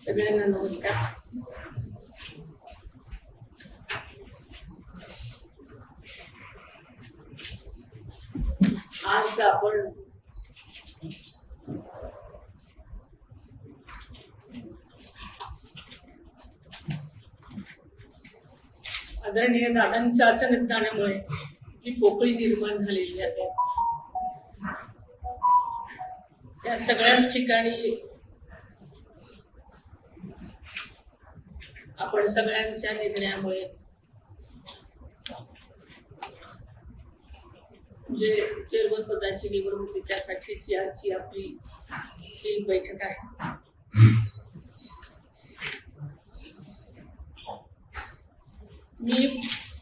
सगळ्यांना नमस्कार. आज आपण आदरणीय दादांच्या अचानक जाण्यामुळे जी पोकळी निर्माण झालेली आहे त्या सगळ्याच ठिकाणी आपण सगळ्यांच्या निर्णयामुळे जे चेअरमन पदाची निवड होती त्यासाठीची आजची आपली ही बैठक आहे. मी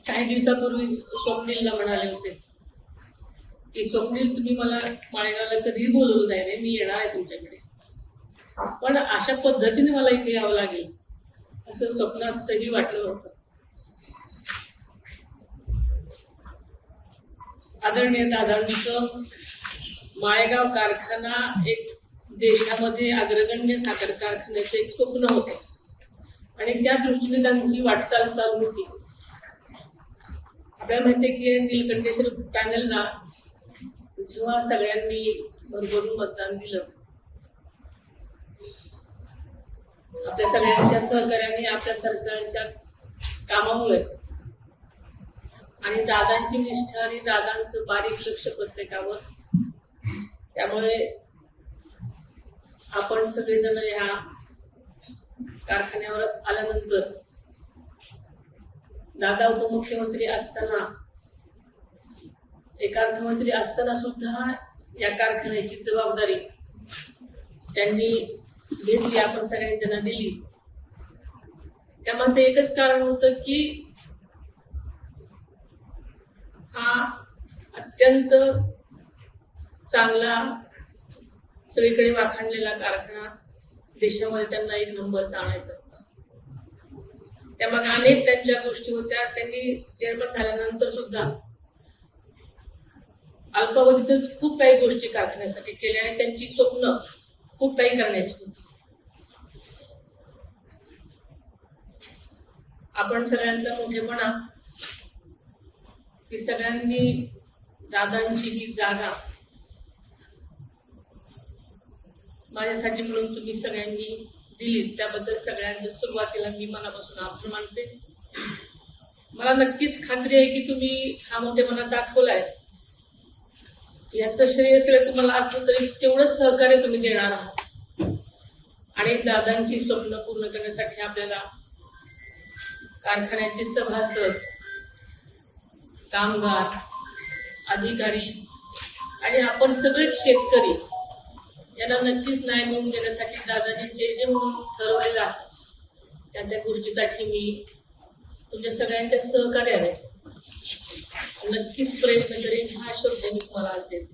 काही दिवसापूर्वीच स्वप्नीलला म्हणाले होते की स्वप्नील, तुम्ही मला माळेगावला कधीही बोलवलं नाही, मी येणार आहे तुमच्याकडे, पण अशा पद्धतीने मला इथे यावं लागेल असं स्वप्नातही वाटलं होतं. आदरणीय दादांचं माळेगाव कारखाना एक देशामध्ये अग्रगण्य साखर कारखान्याचं एक स्वप्न होतं आणि त्या दृष्टीने त्यांची वाटचाल चालू होती. आपल्याला माहिती आहे की नीलकंठेश्वर पॅनलला जेव्हा सगळ्यांनी भरभरून मतदान दिलं, आपल्या सगळ्यांच्या सहकार्याने, आपल्या सरकारच्या कामामुळे आणि दादांची निष्ठा आणि दादांचं बारीक लक्ष प्रत्येकावर, त्यामुळे आपण सगळेजण ह्या कारखान्यावर आल्यानंतर दादा उपमुख्यमंत्री असताना, एक अर्थमंत्री असताना सुद्धा या कारखान्याची जबाबदारी त्यांनी घेतली, आपण सगळ्यांनी त्यांना दिली. त्यामागचं एकच कारण होतं की हा अत्यंत चांगला, सगळीकडे वाखाणलेला कारखाना देशामध्ये त्यांना एक नंबरचा आणायचा होता. त्यामागे अनेक त्यांच्या गोष्टी होत्या. त्यांनी चेअरमन झाल्यानंतर सुद्धा अल्पावधीतच खूप काही गोष्टी कारखान्यासाठी केल्या आणि त्यांची स्वप्न खूप काही करण्याची होती. आपण सगळ्यांचा मोठेपणा की सगळ्यांनी दादांची ही जागा माझ्यासाठी म्हणून तुम्ही सगळ्यांनी दिली, त्याबद्दल सगळ्यांचं सुरुवातीला मी मनापासून आभार मानते. मला नक्कीच खात्री आहे की तुम्ही हा मोठेपणा दाखवलाय, याचं श्रेय असेल तुम्हाला असलं तरी तेवढंच सहकार्य तुम्ही देणार आहात. आणि दादांची स्वप्न पूर्ण करण्यासाठी आपल्याला कारखान्याचे सभासद, कामगार, अधिकारी आणि आपण सगळेच शेतकरी यांना नक्कीच न्याय मिळवून देण्यासाठी दादाजी जे जे म्हणून ठरवलेलं आहे त्या गोष्टीसाठी मी तुमच्या सगळ्यांच्या सहकार्याने नक्कीच प्रयत्न करेन. हा शब्द मी तुम्हाला आज देते.